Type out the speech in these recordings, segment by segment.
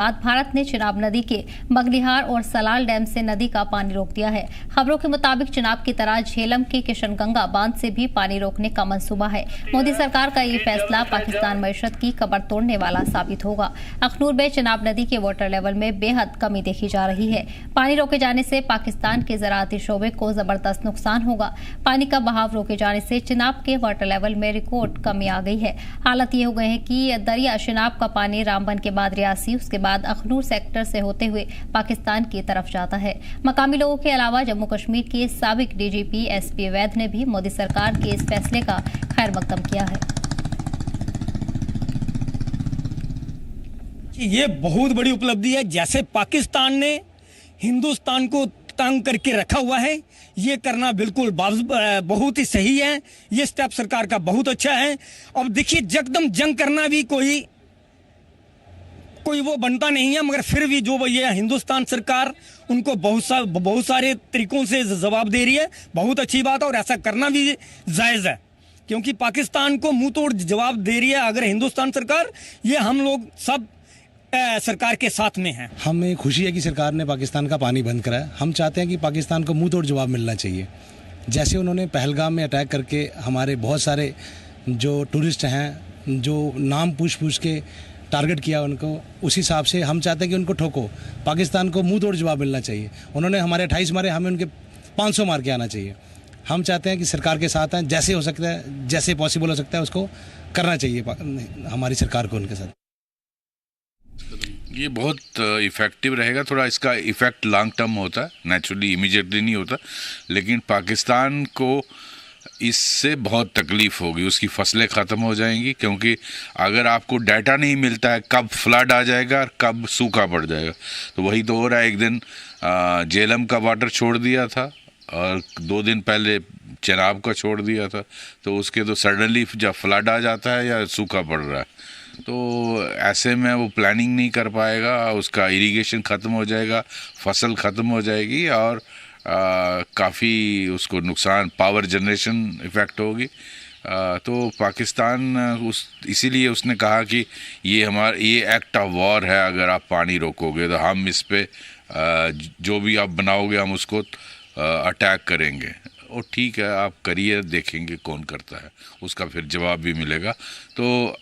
बाद भारत ने चिनाब नदी के बगलिहार और सलाल डैम से नदी का पानी रोक दिया है। खबरों के मुताबिक चिनाब की तरह झेलम के किशनगंगा बांध से भी पानी रोकने का मंसूबा है। मोदी सरकार का ये फैसला पाकिस्तान मईशत की कमर तोड़ने वाला साबित होगा। अखनूर में चिनाब नदी के वाटर लेवल में बेहद कमी देखी जा रही है। पानी रोके जाने से पाकिस्तान के ज़राअती शोबे को जबरदस्त नुकसान होगा। पानी का बहाव रोके जाने से चिनाब के वाटर लेवल में रिकॉर्ड कमी आ गई है। हालत ये हो गई है कि दरिया चिनाब का पानी रामबन के बाद रियासी, उसके बाद अखनूर सेक्टर से होते हुए पाकिस्तान की तरफ जाता है। मकामी लोगों के अलावा जम्मू कश्मीर के साबिक डीजीपी एसपी वैद ने भी मोदी सरकार के इस फैसले का खैर मकदम किया है। ये बहुत बड़ी उपलब्धि है। जैसे पाकिस्तान ने हिंदुस्तान को तंग करके रखा हुआ है, ये करना बिल्कुल बहुत ही सही है। ये स्टेप सरकार का बहुत अच्छा है। अब देखिए, जकदम जंग करना भी कोई वो बनता नहीं है, मगर फिर भी जो ये हिंदुस्तान सरकार उनको बहुत सारे तरीकों से जवाब दे रही है। बहुत अच्छी बात है और ऐसा करना भी जायज़ है, क्योंकि पाकिस्तान को मुंह तोड़ जवाब दे रही है अगर हिंदुस्तान सरकार। ये हम लोग सब सरकार के साथ में हैं। हमें खुशी है कि सरकार ने पाकिस्तान का पानी बंद करा है। हम चाहते हैं कि पाकिस्तान को मुंह तोड़ जवाब मिलना चाहिए। जैसे उन्होंने पहलगाम में अटैक करके हमारे बहुत सारे जो टूरिस्ट हैं, जो नाम पूछ के टारगेट किया उनको, उस हिसाब से हम चाहते हैं कि उनको ठोको। पाकिस्तान को मुंह तोड़ जवाब मिलना चाहिए। उन्होंने हमारे 28 मारे, हमें उनके 500 मार के आना चाहिए। हम चाहते हैं कि सरकार के साथ हैं, जैसे हो सकता है, जैसे पॉसिबल हो सकता है उसको करना चाहिए हमारी सरकार को उनके साथ। ये बहुत इफ़ेक्टिव रहेगा। थोड़ा इसका इफ़ेक्ट लॉन्ग टर्म होता है, नेचुरली इमीडिएटली नहीं होता, लेकिन पाकिस्तान को इससे बहुत तकलीफ़ होगी। उसकी फसलें ख़त्म हो जाएंगी, क्योंकि अगर आपको डाटा नहीं मिलता है कब फ्लड आ जाएगा और कब सूखा पड़ जाएगा। तो वही तो हो रहा है। एक दिन झेलम का वाटर छोड़ दिया था और 2 दिन पहले चिनाब का छोड़ दिया था। तो उसके तो सडनली जब फ्लड आ जाता है या सूखा पड़ रहा है, तो ऐसे में वो प्लानिंग नहीं कर पाएगा, उसका इरिगेशन ख़त्म हो जाएगा, फसल ख़त्म हो जाएगी और काफ़ी उसको नुकसान, पावर जनरेशन इफ़ेक्ट होगी। तो पाकिस्तान इसीलिए उसने कहा कि ये एक्ट ऑफ वॉर है। अगर आप पानी रोकोगे तो हम इस पे जो भी आप बनाओगे हम उसको अटैक करेंगे। और ठीक है, आप करिए, देखेंगे कौन करता है, उसका फिर जवाब भी मिलेगा। तो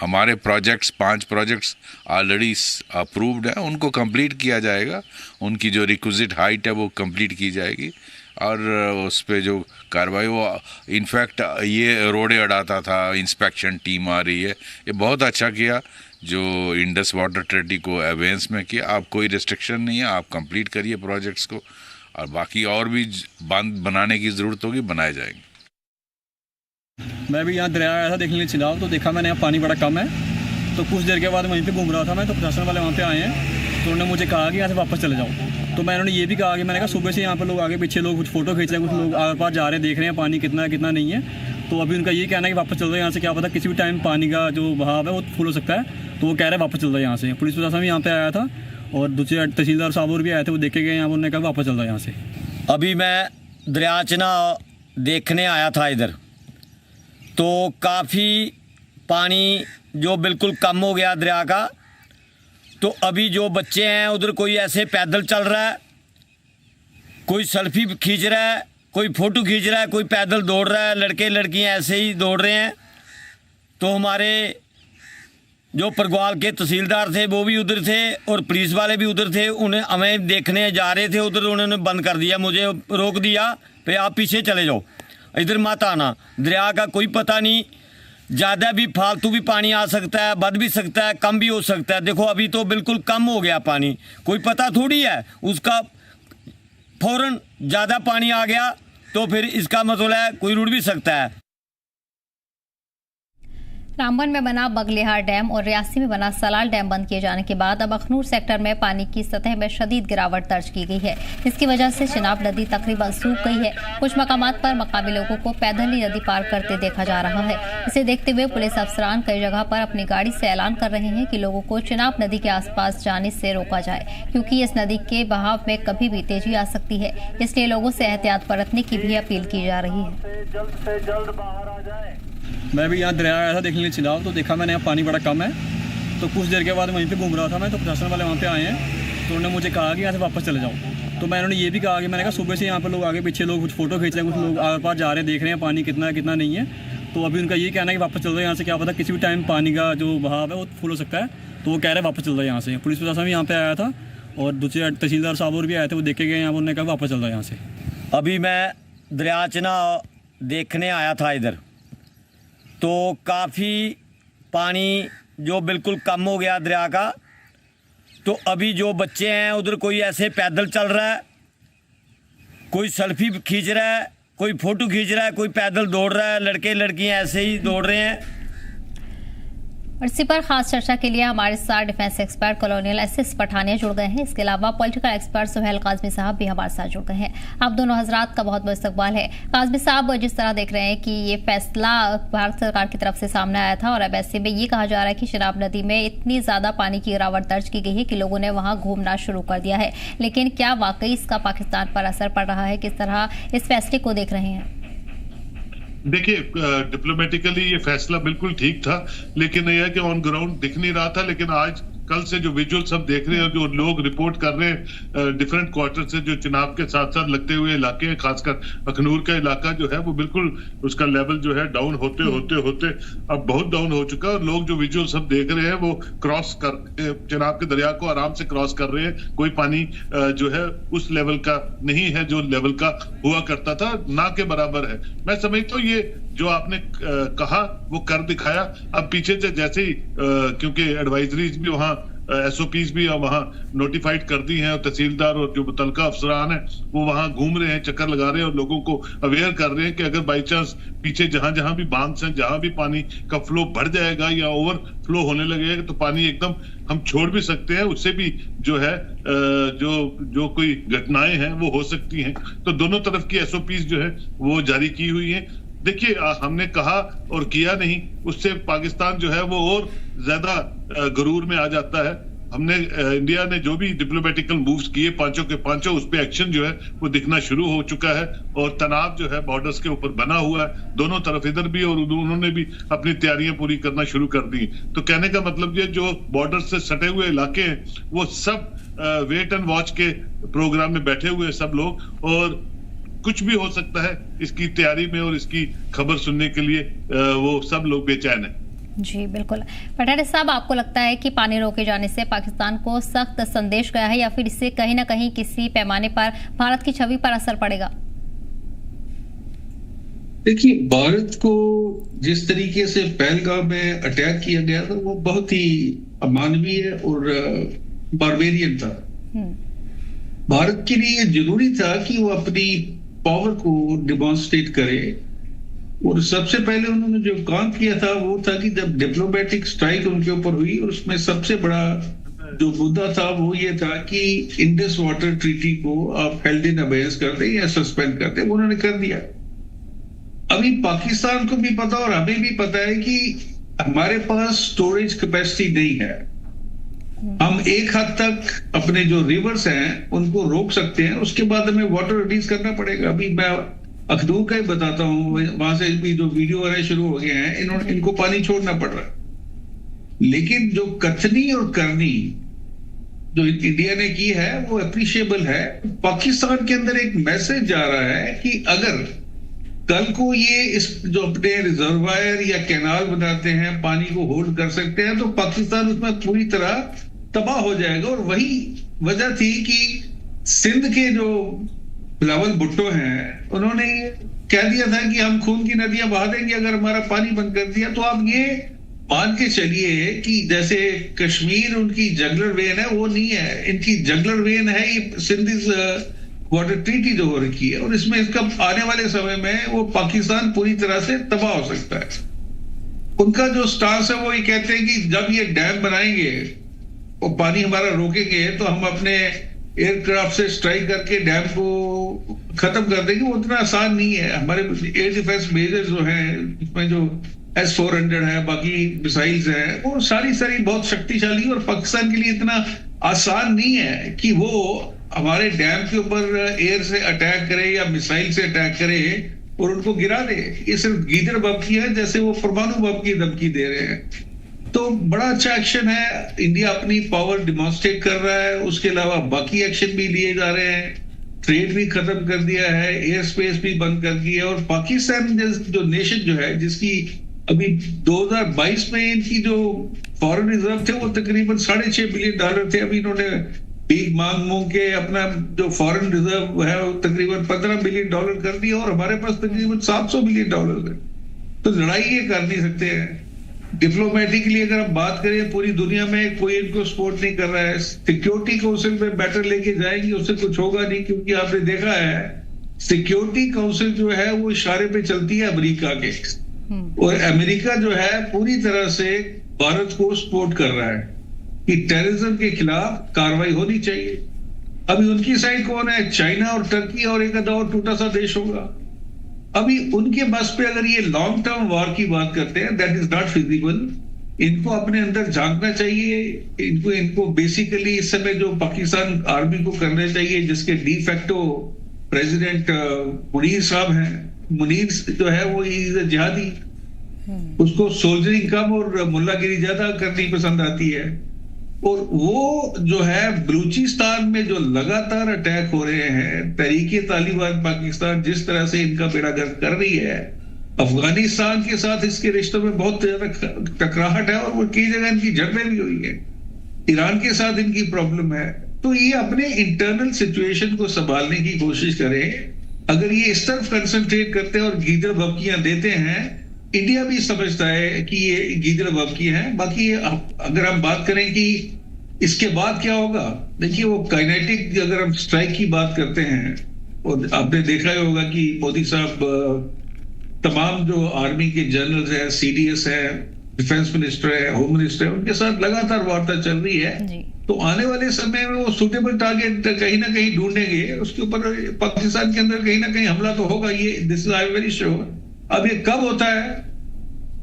हमारे 5 प्रोजेक्ट्स ऑलरेडी अप्रूव्ड हैं, उनको कंप्लीट किया जाएगा। उनकी जो रिक्विजिट हाइट है वो कंप्लीट की जाएगी और उस पे जो कार्रवाई, वो इनफैक्ट ये रोडे अड़ाता था, इंस्पेक्शन टीम आ रही है, ये बहुत अच्छा किया जो इंडस वाटर अथॉरिटी को एवेंस में किया। आप कोई रिस्ट्रिक्शन नहीं है, आप कंप्लीट करिए प्रोजेक्ट्स को, और बाकी और भी बांध बनाने की ज़रूरत होगी, बनाए जाएंगे। मैं भी यहाँ दरिया आया था देखने के लिए चिनाब, तो देखा मैंने यहाँ पानी बड़ा कम है। तो कुछ देर के बाद वहीं पे घूम रहा था मैं, तो प्रशासन वाले वहाँ पे आए हैं, तो उन्होंने मुझे कहा कि यहाँ से वापस चले जाओ। तो मैंने ये भी कहा कि मैंने कहा सुबह से यहाँ पर लोग आगे पीछे लोग कुछ फ़ोटो खींच रहे हैं, कुछ लोग आर पार जा रहे हैं, देख रहे हैं पानी कितना है कितना नहीं है। तो अभी उनका ये कहना है कि वापस चल रहे यहाँ से, क्या पता किसी भी टाइम पानी का जो बहाव है वो फुल हो सकता है। तो वो कह रहे हैं वापस चल रहे यहाँ से। पुलिस प्रशासन भी यहाँ पे आया था और दूसरे तहसीलदार साहब और भी आए थे, वो देखे गए यहाँ पर, उन्होंने कहा वापस चल रहा है यहाँ से। अभी मैं दरिया चिनाब देखने आया था इधर, तो काफ़ी पानी जो बिल्कुल कम हो गया दरिया का। तो अभी जो बच्चे हैं उधर, कोई ऐसे पैदल चल रहा है, कोई सेल्फी खींच रहा है, कोई फ़ोटो खींच रहा है, कोई पैदल दौड़ रहा है, लड़के लड़कियां ऐसे ही दौड़ रहे हैं। तो हमारे जो परगवाल के तहसीलदार थे वो भी उधर थे और पुलिस वाले भी उधर थे। उन्हें हमें देखने जा रहे थे उधर, उन्होंने बंद कर दिया, मुझे रोक दिया पे आप पीछे चले जाओ, इधर मत आना। दरिया का कोई पता नहीं, ज़्यादा भी फालतू भी पानी आ सकता है, बढ़ भी सकता है, कम भी हो सकता है। देखो अभी तो बिल्कुल कम हो गया पानी, कोई पता थोड़ी है उसका। फ़ौरन ज़्यादा पानी आ गया तो फिर इसका मतलब है कोई रुड़ भी सकता है। रामबन में बना बगलिहार डैम और रियासी में बना सलाल डैम बंद किए जाने के बाद अब अखनूर सेक्टर में पानी की सतह में शदीद गिरावट दर्ज की गई है, जिसकी वजह से चिनाब नदी तकरीबन सूख गई है। कुछ मकामात पर मकामी लोगों को पैदल ही नदी पार करते देखा जा रहा है। इसे देखते हुए पुलिस अफसरान कई जगह पर अपनी गाड़ी से ऐलान कर रहे हैं कि लोगों को चिनाब नदी के आसपास जाने से रोका जाए, क्योंकि इस नदी के बहाव में कभी भी तेजी आ सकती है। इसलिए लोगों से एहतियात बरतने की भी अपील की जा रही है। जल्द से जल्द बाहर आ जाए। मैं भी यहाँ दरिया आया था देखने के लिए चिनाब, तो देखा मैंने यहाँ पानी बड़ा कम है। तो कुछ देर के बाद वहीं पे घूम रहा था मैं, तो प्रशासन वाले वहाँ पे आए हैं, तो उन्होंने मुझे कहा कि यहाँ से वापस चले जाओ। तो मैं उन्होंने ये भी कहा कि मैंने कहा सुबह से यहाँ पर लोग आगे पीछे लोग कुछ फ़ोटो खींच रहे हैं, कुछ लोग आर पार जा रहे हैं, देख रहे हैं पानी कितना है कितना नहीं है। तो अभी उनका ये कहना है कि वापस चल जाओ यहाँ से, क्या पता किसी भी टाइम पानी का जो बहाव है वो फुल हो सकता है। तो वो कह रहे हैं वापस चल जाओ यहाँ से। पुलिस प्रशासन भी यहाँ पे आया था और दूसरे तहसीलदार साहब और भी आए थे, वो देख के गए यहाँ पर, उन्होंने कहा वापस चल जाओ यहाँ से। अभी मैं दरियाचना देखने आया था इधर, तो काफ़ी पानी जो बिल्कुल कम हो गया दरिया का। तो अभी जो बच्चे हैं उधर कोई ऐसे पैदल चल रहा है, कोई सेल्फी खींच रहा है, कोई फ़ोटो खींच रहा है, कोई पैदल दौड़ रहा है, लड़के लड़कियां ऐसे ही दौड़ रहे हैं। और इसी पर खास चर्चा के लिए हमारे साथ defence expert colonial SS Pathania जुड़ गए हैं। इसके अलावा पॉलिटिकल एक्सपर्ट सुहेल काजमी साहब भी हमारे साथ जुड़ गए हैं। आप दोनों हजरात का बहुत बहुत इस्तकबाल है। काजमी साहब, जिस तरह देख रहे हैं कि ये फैसला भारत सरकार की तरफ से सामने आया था और अब ऐसे में ये कहा जा रहा है कि चिनाब नदी में इतनी ज्यादा पानी की गिरावट दर्ज की गई है कि लोगों ने वहां घूमना शुरू कर दिया है, लेकिन क्या वाकई इसका पाकिस्तान पर असर पड़ रहा है? किस तरह इस फैसले को देख रहे हैं? देखिए, डिप्लोमेटिकली ये फैसला बिल्कुल ठीक था, लेकिन यह है कि ऑन ग्राउंड दिख नहीं रहा था। लेकिन आज कल से जो विजुअल सब देख रहे हैं, जो लोग रिपोर्ट कर रहे हैं डिफरेंट क्वार्टर से, जो चिनाब के साथ साथ लगते हुए इलाके हैं, खासकर अखनूर का इलाका जो है वो बिल्कुल उसका लेवल जो है डाउन होते होते होते अब बहुत डाउन हो चुका है। और लोग जो विजुअल सब देख रहे हैं वो क्रॉस कर चिनाब के दरिया को आराम से क्रॉस कर रहे हैं। कोई पानी जो है उस लेवल का नहीं है जो लेवल का हुआ करता था, ना के बराबर है। मैं समझता हूँ ये जो आपने कहा वो कर दिखाया। अब पीछे से जैसे ही क्योंकि एडवाइजरीज भी वहाँ एसओपीज भी वहां नोटिफाइड कर दी हैं और तहसीलदार और जो मुतलका अफसरान है वो वहां घूम रहे हैं, चक्कर लगा रहे हैं और लोगों को अवेयर कर रहे हैं कि अगर बाई चांस पीछे जहां जहां भी बांध हैं, जहां भी पानी का फ्लो बढ़ जाएगा या ओवर फ्लो होने लगेगा तो पानी एकदम हम छोड़ भी सकते हैं, उससे भी जो है जो कोई घटनाएं हैं वो हो सकती हैं। तो दोनों तरफ की एसओपीज जो है वो जारी की हुई है। देखिए, हमने कहा और किया नहीं, उससे पाकिस्तान जो है वो और ज्यादा गरूर में आ जाता है। हमने इंडिया ने जो भी डिप्लोमेटिकल मूव्स किए पांचों के पांचों, उस पे एक्शन जो है वो दिखना शुरू हो चुका है और तनाव जो है बॉर्डर्स के ऊपर बना हुआ है दोनों तरफ, इधर भी और उन्होंने भी अपनी तैयारियां पूरी करना शुरू कर दी। तो कहने का मतलब ये जो बॉर्डर से सटे हुए इलाके हैं वो सब वेट एंड वॉच के प्रोग्राम में बैठे हुए सब लोग, और कुछ भी हो सकता है इसकी तैयारी में और इसकी खबर सुनने के लिए वो सब लोग बेचैन हैं। जी बिल्कुल। पठानिया साहब, आपको लगता है कि पानी रोके जाने से पाकिस्तान को सख्त संदेश गया है या फिर इससे कहीं ना कहीं किसी पैमाने पर भारत की छवि पर असर पड़ेगा? देखिए, भारत को जिस तरीके से पहलगाम में अटैक किया गया था वो बहुत ही अमानवीय और बारबेरियन था। भारत के लिए जरूरी था कि वो अपनी पावर को डिमॉन्स्ट्रेट करे, और सबसे पहले उन्होंने जो काम किया था वो था कि जब डिप्लोमेटिक स्ट्राइक उनके ऊपर हुई और उसमें सबसे बड़ा जो मुद्दा था वो ये था कि इंडस वाटर ट्रीटी को आप हेल्ड इन अबेयंस कर दें या सस्पेंड कर दें। उन्होंने कर दिया। अभी पाकिस्तान को भी पता और हमें भी पता है कि हमारे पास स्टोरेज कैपेसिटी नहीं है। हम एक हद तक अपने जो रिवर्स हैं उनको रोक सकते हैं, उसके बाद हमें वाटर रिलीज करना पड़ेगा। अभी मैं अखनूर का ही बताता हूँ, वहां से भी जो वीडियो आने शुरू हो गए हैं, इनको पानी छोड़ना पड़ रहा है। लेकिन जो कथनी और करनी जो इंडिया ने की है वो अप्रिशिएबल है। पाकिस्तान के अंदर एक मैसेज जा रहा है कि अगर कल को ये इस जो अपने रिजर्वायर या कैनाल बनाते हैं, पानी को होल्ड कर सकते हैं, तो पाकिस्तान उसमें पूरी तरह तबाह हो जाएगा। और वही वजह थी कि सिंध के जो बिलावल भुट्टो हैं उन्होंने कह दिया था कि हम खून की नदियां बहा देंगे अगर हमारा पानी बंद कर दिया। तो आप ये मान के चलिए कि जैसे कश्मीर उनकी जगलर वेन है, वो नहीं है, इनकी जगलर वेन है ये सिंध वाटर ट्रीटी जो हो रखी है, और इसमें इसका आने वाले समय में वो पाकिस्तान पूरी तरह से तबाह हो सकता है। उनका जो स्टांस है वो ये कहते हैं कि जब ये डैम बनाएंगे और पानी हमारा रोकेंगे तो हम अपने एयरक्राफ्ट से स्ट्राइक करके डैम को खत्म कर देंगे। वो उतना आसान नहीं है। हमारे एयर डिफेंस बेसेस जो हैं, इसमें जो S-400 है, बाकी मिसाइल्स हैं, वो सारी बहुत शक्तिशाली, और पाकिस्तान के लिए इतना आसान नहीं है कि वो हमारे डैम के ऊपर एयर से अटैक करे या मिसाइल से अटैक करे और उनको गिरा दे। ये सिर्फ गीदड़ बम की है, जैसे वो परमाणु बम की धमकी दे रहे हैं। तो बड़ा अच्छा एक्शन है, इंडिया अपनी पावर डिमॉन्स्ट्रेट कर रहा है। उसके अलावा बाकी एक्शन भी लिए जा रहे हैं, ट्रेड भी खत्म कर दिया है, एयर स्पेस भी बंद कर दिया है। और पाकिस्तान जो नेशन जो है, जिसकी अभी 2022 में इनकी जो फॉरेन रिजर्व थे वो तकरीबन $6.5 बिलियन थे, अभी इन्होंने भीख मांग के अपना जो फॉरेन रिजर्व है वो तकरीबन $15 बिलियन कर दिया, और हमारे पास तकरीबन $700 बिलियन है। तो लड़ाई ये कर नहीं सकते हैं। डिप्लोमेटिकली अगर हम बात करें, पूरी दुनिया में कोई इनको सपोर्ट नहीं कर रहा है। सिक्योरिटी काउंसिल में बैटर लेके जाएंगे, उससे कुछ होगा नहीं, क्योंकि आपने देखा है सिक्योरिटी काउंसिल जो है वो इशारे पे चलती है अमेरिका के, और अमेरिका जो है पूरी तरह से भारत को सपोर्ट कर रहा है कि टेररिज्म के खिलाफ कार्रवाई होनी चाहिए। अभी उनकी साइड कौन है? चाइना और टर्की और एक आधा और टूटा सा देश होगा। अभी उनके बस पे अगर ये लॉन्ग टर्म वॉर की बात करते हैं, दैट इज नॉट फिजिबल। इनको अपने अंदर झांकना चाहिए। इनको बेसिकली इस समय जो पाकिस्तान आर्मी को करना चाहिए, जिसके डी फैक्टो प्रेसिडेंट मुनीर साहब हैं, मुनीर जो है वो इज जिहादी, उसको सोल्जरिंग कम और मुल्लागिरी ज्यादा करनी पसंद आती है। और वो जो है बलूचिस्तान में जो लगातार अटैक हो रहे हैं, तहरीके तालिबान पाकिस्तान जिस तरह से इनका बेड़ागर्द कर रही है, अफगानिस्तान के साथ इसके रिश्तों में बहुत ज्यादा टकराहट है, और वो कई जगह इनकी झड़पें भी हुई है। ईरान के साथ इनकी प्रॉब्लम है। तो ये अपने इंटरनल सिचुएशन को संभालने की कोशिश करें। अगर ये इस तरफ कंसंट्रेट करते हैं और गीदड़ भभकियां देते हैं, इंडिया भी समझता है कि ये गीदड़ भभकी है। बाकी अगर हम बात करें कि इसके बाद क्या होगा, देखिए वो काइनेटिक अगर हम स्ट्राइक की बात करते हैं, और आपने देखा ही होगा कि मोदी साहब तमाम जो आर्मी के जनरल्स हैं, सीडीएस है, डिफेंस मिनिस्टर है, होम मिनिस्टर है, उनके साथ लगातार वार्ता चल रही है। तो आने वाले समय में वो सुटेबल टारगेट कहीं ना कहीं ढूंढेंगे, उसके ऊपर पाकिस्तान के अंदर कहीं ना कहीं हमला तो होगा। ये this is I very sure. अब ये कब होता है,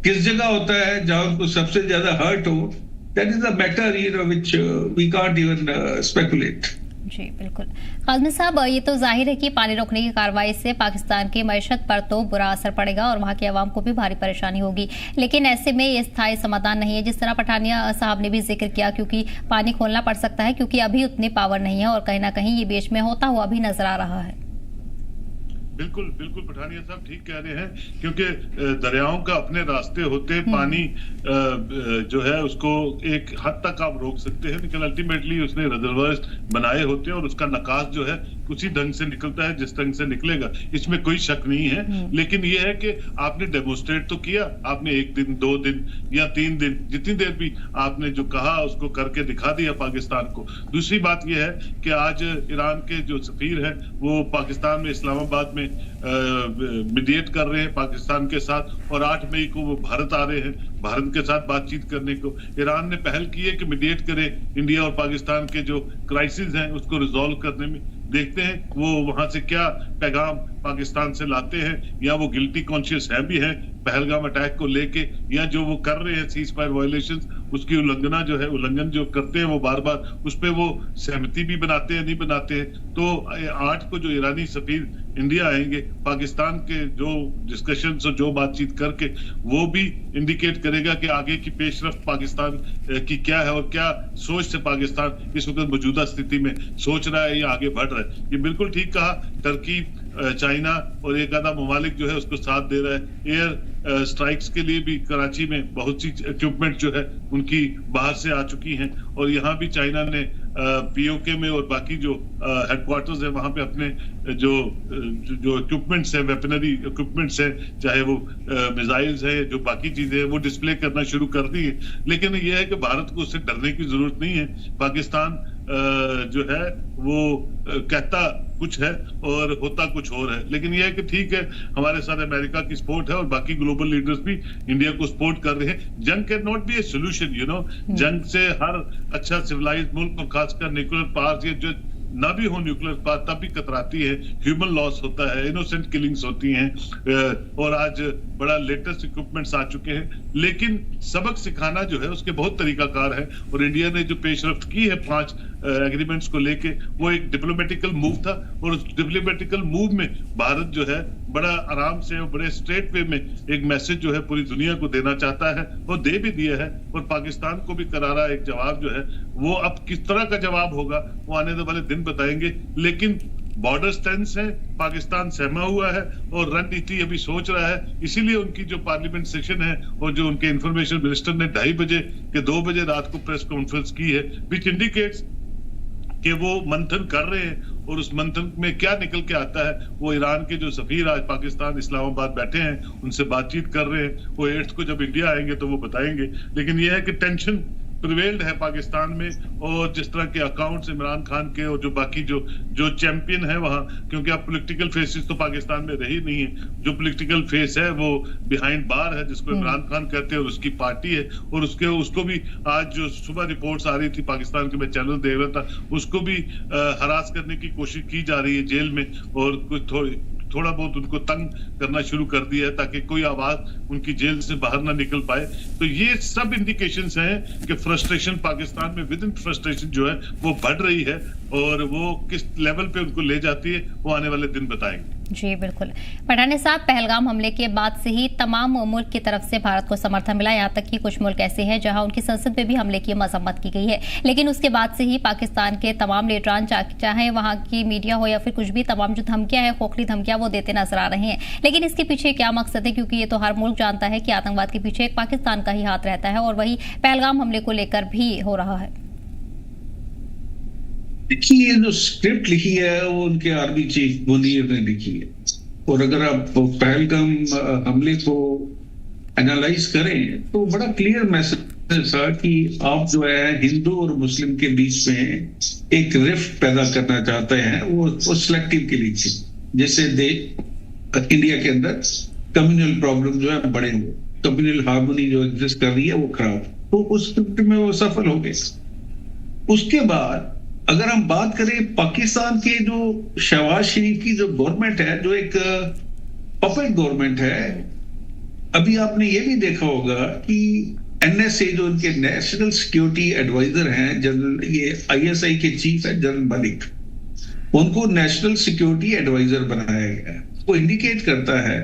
किस जगह होता है, जहां उनको सबसे ज्यादा हर्ट हो, that is a matter which we can't even speculate. जी बिल्कुल। काज़मी साहब, ये तो जाहिर है कि पानी रोकने की कार्रवाई से पाकिस्तान की मईशत पर तो बुरा असर पड़ेगा और वहां की आवाम को भी भारी परेशानी होगी, लेकिन ऐसे में ये स्थायी समाधान नहीं है, जिस तरह पठानिया साहब ने भी जिक्र किया, क्योंकि पानी खोलना पड़ सकता है, क्योंकि अभी उतनी पावर नहीं है और कहीं ना कहीं ये बीच में होता हुआ भी नजर आ रहा है। बिल्कुल बिल्कुल पठानिया साहब ठीक कह रहे हैं, क्योंकि दरियाओं का अपने रास्ते होते, पानी जो है उसको एक हद तक आप रोक सकते हैं, लेकिन अल्टीमेटली उसने रिजर्वायर्स बनाए होते हैं और उसका निकास जो है उसी ढंग से निकलता है जिस ढंग से निकलेगा, इसमें कोई शक नहीं है। लेकिन ये है कि आपने डेमोन्स्ट्रेट तो किया, आपने 1 दिन 2 दिन या 3 दिन, जितनी देर भी आपने जो कहा उसको करके दिखा दिया पाकिस्तान को। दूसरी बात यह है कि आज ईरान के जो सफीर हैं वो पाकिस्तान में इस्लामाबाद में मीडिएट कर रहे हैं पाकिस्तान के साथ, और 8 मई को वो भारत आ रहे हैं भारत के साथ बातचीत करने को। ईरान ने पहल की है कि मीडिएट करे इंडिया और पाकिस्तान के जो क्राइसिस हैं उसको रिजॉल्व करने में। देखते हैं वो वहां से क्या पैगाम पाकिस्तान से लाते हैं, या वो गिल्टी कॉन्शियस है भी हैं पहलगाम अटैक को लेके, या जो वो कर रहे हैं सीज फायर वायलेशंस उसकी उल्लंघन जो करते हैं वो बार बार उस पर वो सहमति भी बनाते हैं नहीं बनाते हैं। तो 8 को जो ईरानी सफीर इंडिया आएंगे, पाकिस्तान के जो डिस्कशन और जो बातचीत करके वो भी इंडिकेट करेगा कि आगे की पेशरफ्त पाकिस्तान की क्या है और क्या सोच से पाकिस्तान इस वक्त मौजूदा स्थिति में सोच रहा है या आगे बढ़ रहा है। ये बिल्कुल ठीक कहा, टर्की, चाइना और एक आधा ममालिक जो है उसको साथ दे रहा है। एयर स्ट्राइक्स के लिए भी कराची में बहुत सी इक्विपमेंट जो है उनकी बाहर से आ चुकी हैं, और यहाँ भी चाइना ने पीओके में और बाकी जो हेडक्वार्टर्स है वहां पे अपने जो इक्विपमेंट्स है, वेपनरी इक्विपमेंट्स है, चाहे वो मिसाइल्स है, जो बाकी चीजें हैं वो डिस्प्ले करना शुरू कर दी है। लेकिन यह है कि भारत को उससे डरने की जरूरत नहीं है। पाकिस्तान जो है वो कहता कुछ है और होता कुछ और है, लेकिन यह है कि ठीक है हमारे साथ अमेरिका की सपोर्ट है और बाकी ग्लोबल लीडर्स भी इंडिया को सपोर्ट कर रहे हैं। जंग can not be a solution, जंग से हर अच्छा सिविलाइज्ड मुल्क और खासकर न्यूक्लियर पावर्स ये जो ना भी हो न्यूक्लियर बात तब भी कतराती है। ह्यूमन लॉस होता है, इनोसेंट किलिंग्स होती हैं, और आज बड़ा लेटेस्ट इक्विपमेंट्स आ चुके हैं, लेकिन सबक सिखाना जो है उसके बहुत तरीकाकार है। और इंडिया ने जो पेशरफ्त की है 5 एग्रीमेंट्स को लेके, वो एक डिप्लोमेटिकल मूव था, और उस डिप्लोमेटिकल मूव में भारत जो है बड़ा आराम से और बड़े स्ट्रेट वे में एक मैसेज जो है पूरी दुनिया को देना चाहता है, और दे भी दिया है। और पाकिस्तान को भी करारा एक जवाब जो है, वो अब किस तरह का जवाब होगा वो आने वाले दिन बताएंगे। लेकिन बॉर्डर स्टैंस है, पाकिस्तान सहमा हुआ है और रणनीति अभी सोच रहा है। इसीलिए उनकी जो पार्लियामेंट सेशन है और जो उनके इंफॉर्मेशन मिनिस्टर ने 2:30 बजे के 2 बजे रात को प्रेस कॉन्फ्रेंस की है, विच इंडिकेट्स कि वो मंथन कर रहे हैं, और उस मंथन में क्या निकल के आता है वो ईरान के जो सफीर आज पाकिस्तान इस्लामाबाद बैठे हैं उनसे बातचीत कर रहे हैं। वो 8 को जब इंडिया आएंगे तो वो बताएंगे। लेकिन यह है कि टेंशन प्रिवेल्ड है पाकिस्तान में, और जिस तरह के अकाउंट्स इमरान खान के और जो बाकी जो चैंपियन है वहां, क्योंकि अब पॉलिटिकल फेसेस तो पाकिस्तान में रही नहीं है। जो पॉलिटिकल फेस है वो बिहाइंड बार है, जिसको इमरान खान कहते हैं, और उसकी पार्टी है। और उसको भी आज जो सुबह रिपोर्ट्स आ रही थी पाकिस्तान के, मैं चैनल देख रहा था, उसको भी हरास करने की कोशिश की जा रही है जेल में, और कुछ थोड़ा बहुत उनको तंग करना शुरू कर दिया है ताकि कोई आवाज उनकी जेल से बाहर ना निकल पाए। तो ये सब इंडिकेशंस हैं कि फ्रस्ट्रेशन पाकिस्तान में विद इन फ्रस्ट्रेशन जो है वो बढ़ रही है, और वो किस लेवल पे उनको ले जाती है वो आने वाले दिन बताएंगे। जी बिल्कुल। पठानी साहब, पहलगाम हमले के बाद से ही तमाम मुल्क की तरफ से भारत को समर्थन मिला, यहाँ तक कि कुछ मुल्क ऐसे हैं जहां उनकी संसद में भी हमले की मजम्मत की गई है। लेकिन उसके बाद से ही पाकिस्तान के तमाम लीडरान, चाहे वहां की मीडिया हो या फिर कुछ भी, तमाम जो धमकियां हैं, खोखली धमकियां, वो देते नजर आ रहे हैं। लेकिन इसके पीछे क्या मकसद है? क्योंकि ये तो हर मुल्क जानता है कि आतंकवाद के पीछे एक पाकिस्तान का ही हाथ रहता है, और वही पहलगाम हमले को लेकर भी हो रहा है। देखिए, ये जो स्क्रिप्ट लिखी है वो उनके आर्मी चीफ मुनीर ने लिखी है, और अगर आप पहलगाम हमले को एनालाइज करें तो बड़ा क्लियर मैसेज था कि आप जो है हिंदू और मुस्लिम के बीच में एक रिफ्ट पैदा करना चाहते हैं, वो सिलेक्टिव के लिए, जैसे इंडिया के अंदर कम्युनल प्रॉब्लम जो है बड़े हुए, कम्युनल हार्मोनी जो एग्जिस्ट कर रही है वो खराब, तो उस स्क्रिप्ट में वो सफल हो गए। उसके बाद अगर हम बात करें पाकिस्तान के जो शहबाज शरीफ की जो गवर्नमेंट है, जो एक पपेट गवर्नमेंट है, अभी आपने ये भी देखा होगा कि NSA जो उनके नेशनल सिक्योरिटी एडवाइजर हैं, जनरल ये ISI के चीफ है जनरल मलिक, उनको नेशनल सिक्योरिटी एडवाइजर बनाया गया है। वो इंडिकेट करता है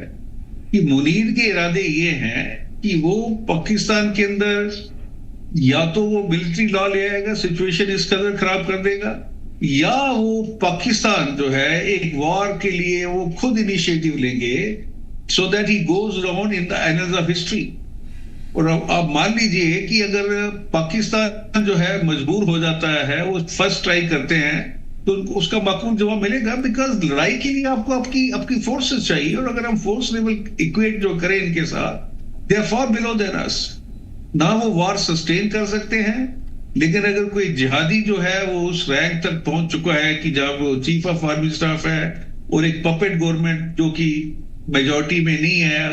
कि मुनीर के इरादे ये हैं कि वो पाकिस्तान के अंदर या तो वो मिलिट्री लॉ ले आएगा, सिचुएशन इस कदर खराब कर देगा, या वो पाकिस्तान जो है एक वॉर के लिए वो खुद इनिशिएटिव लेंगे, so that he goes down in the annuls of history. और आप मान लीजिए कि अगर पाकिस्तान जो है मजबूर हो जाता है, वो फर्स्ट ट्राई करते हैं, तो उसका माकूल जवाब मिलेगा, बिकॉज लड़ाई के लिए आपको आपकी फोर्सेस चाहिए, और अगर हम फोर्स लेवल इक्वेट जो करें इनके साथ, they are far below than us. ना वो वार सस्टेन कर सकते हैं, लेकिन अगर कोई जिहादी जो है वो उस रैंक तक पहुंच चुका है कि जहां वो चीफ ऑफ आर्मी स्टाफ है, और एक पपेट गवर्नमेंट जो कि मेजॉरिटी में नहीं है,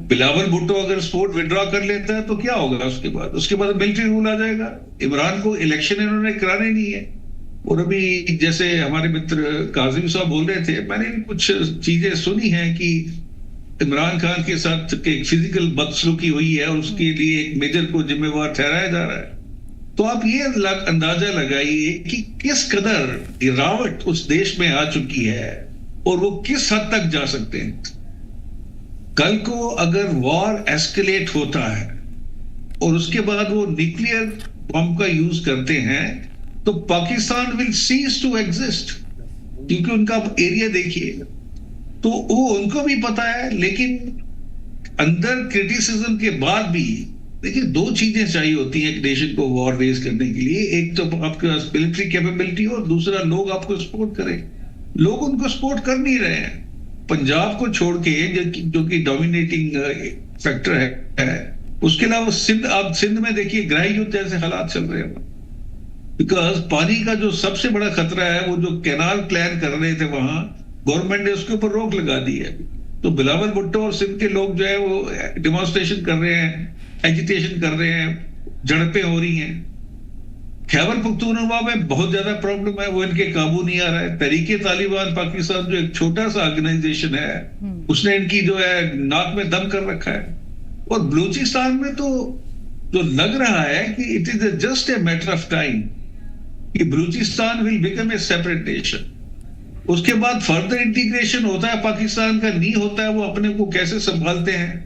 बिलावल भुट्टो अगर सपोर्ट विड्रॉ कर लेता है तो क्या होगा? उसके बाद मिलिट्री रूल आ जाएगा। इमरान को इलेक्शन इन्होंने कराने नहीं है। और अभी जैसे हमारे मित्र काजिम साहब बोल रहे थे, मैंने कुछ चीजें सुनी हैं कि इमरान खान के साथ एक फिजिकल बदसलूकी हुई है और उसके लिए एक मेजर को जिम्मेवार ठहराया जा रहा है। तो आप ये अंदाजा लगाइए कि किस कदर गिरावट उस देश में आ चुकी है और वो किस हद तक जा सकते हैं। कल को अगर वॉर एस्केलेट होता है और उसके बाद वो न्यूक्लियर बम का यूज करते हैं, तो Pakistan will cease to exist, क्योंकि उनका एरिया देखिए, तो वो उनको भी पता है। लेकिन अंदर क्रिटिसिज्म के बाद भी देखिए, दो चीजें चाहिए होती हैं एक नेशन को वॉर रेज करने के लिए, एक तो आपके पास मिलिट्री कैपेबिलिटी और दूसरा लोग आपको सपोर्ट करें। लोग उनको सपोर्ट कर नहीं रहे हैं। पंजाब को छोड़ के जो कि डोमिनेटिंग फैक्टर है, उसके अलावा सिंध में देखिए गृह युद्ध जैसे हालात चल रहे हैं, बिकॉज पानी का जो सबसे बड़ा खतरा है, वो जो कैनाल प्लान कर रहे थे वहां, गवर्नमेंट ने उसके ऊपर रोक लगा दी है। तो बिलावल भुट्टो और सिंध के लोग जो है वो डेमोन्स्ट्रेशन कर रहे हैं, एजिटेशन कर रहे हैं, झड़पें हो रही हैं। खैबर पख्तूनख्वा में बहुत ज्यादा प्रॉब्लम है, वो इनके काबू नहीं आ रहा है। तरीके तालिबान पाकिस्तान जो एक छोटा सा ऑर्गेनाइजेशन है, उसने इनकी जो है नाक में दम कर रखा है। और बलूचिस्तान में तो जो लग रहा है कि it is just a matter of time कि Balochistan will become a separate nation. उसके बाद फर्दर इंटीग्रेशन होता है पाकिस्तान का, नहीं होता है, वो अपने को कैसे संभालते हैं।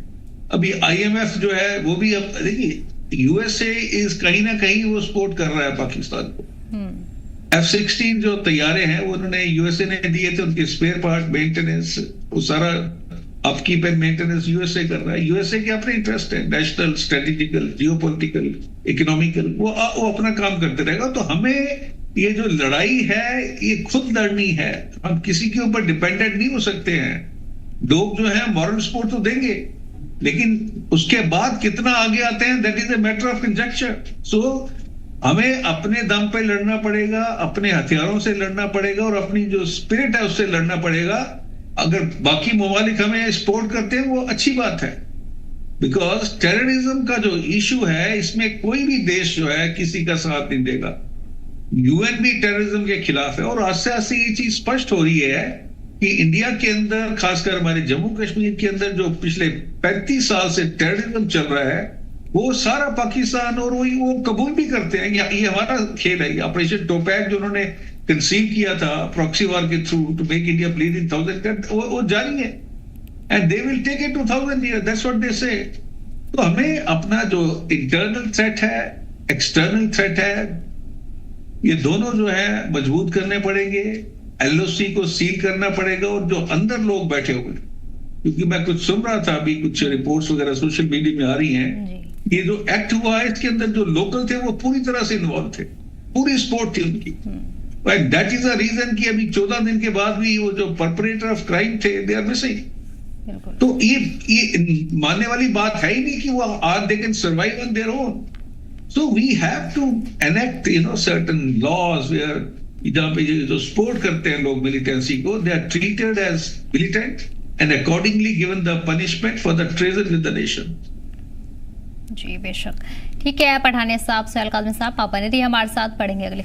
अभी IMF जो है वो भी, अब देखिए USA इस कहीं ना कहीं वो सपोर्ट कर रहा है पाकिस्तान को। F-16 जो तैयारे हैं वो उन्होंने USA ने दिए थे, उनके स्पेयर पार्ट मेंटेनेंस, वो सारा अपकीप एंड मेंटेनेंस USA कर रहा है। USA के अपने इंटरेस्ट है, नेशनल, स्ट्रेटेजिकल, जियोपॉलिटिकल, इकोनॉमिकल, वो अपना काम करते रहेगा। तो हमें ये जो लड़ाई है ये खुद लड़नी है, हम किसी के ऊपर डिपेंडेंट नहीं हो सकते हैं। लोग जो है मॉरल सपोर्ट तो देंगे, लेकिन उसके बाद कितना आगे आते हैं that is a matter of conjecture. So हमें अपने दम पे लड़ना पड़ेगा, अपने हथियारों से लड़ना पड़ेगा और अपनी जो स्पिरिट है उससे लड़ना पड़ेगा। अगर बाकी ममालिक हमें सपोर्ट करते हैं वो अच्छी बात है, बिकॉज टेररिज्म का जो इशू है इसमें कोई भी देश जो है किसी का साथ नहीं देगा। UN भी टेररिज्म के खिलाफ है और आस्ते आस्ते ये चीज स्पष्ट हो रही है कि इंडिया के अंदर, खासकर हमारे जम्मू कश्मीर के अंदर जो पिछले 35 साल से टेररिज्म चल रहा है, वो सारा पाकिस्तान और वो कबूल भी करते हैं। ये हमारा खेल है। ऑपरेशन टोपैक जो उन्होंने कंसीव किया था प्रॉक्सी वार के through to make India plead in 1000, वो जारी है and they will take it to 1000 year, that's what they say. तो हमें अपना जो इंटरनल थ्रेट है, एक्सटर्नल थ्रेट है, ये दोनों जो है मजबूत करने पड़ेंगे। LOC को सील करना पड़ेगा और जो अंदर लोग बैठे हुए, क्योंकि मैं कुछ सुन रहा था अभी, कुछ रिपोर्ट्स वगैरह सोशल मीडिया में आ रही हैं, ये जो एक्ट हुआ है इसके अंदर जो लोकल थे वो पूरी तरह से इन्वॉल्व थे, पूरी सपोर्ट थी उनकी। दैट इज अ रीजन कि अभी 14 दिन के बाद भी वो जो परपरेटर ऑफ क्राइम थे दे आर मिसिंग। तो ये मानने वाली बात है ही नहीं कि वो आज they can survive on their own. So we have to enact, certain laws where जहाँ पे जो सपोर्ट करते हैं लोग मिलिटेंसी को, they are treated as militant and accordingly given the punishment for the treason with the nation. जी बेशक। ठीक है पठानिया साहब, सोहेल काज़मी साहब, आप बने रहिए हमारे साथ, पढ़ेंगे अगले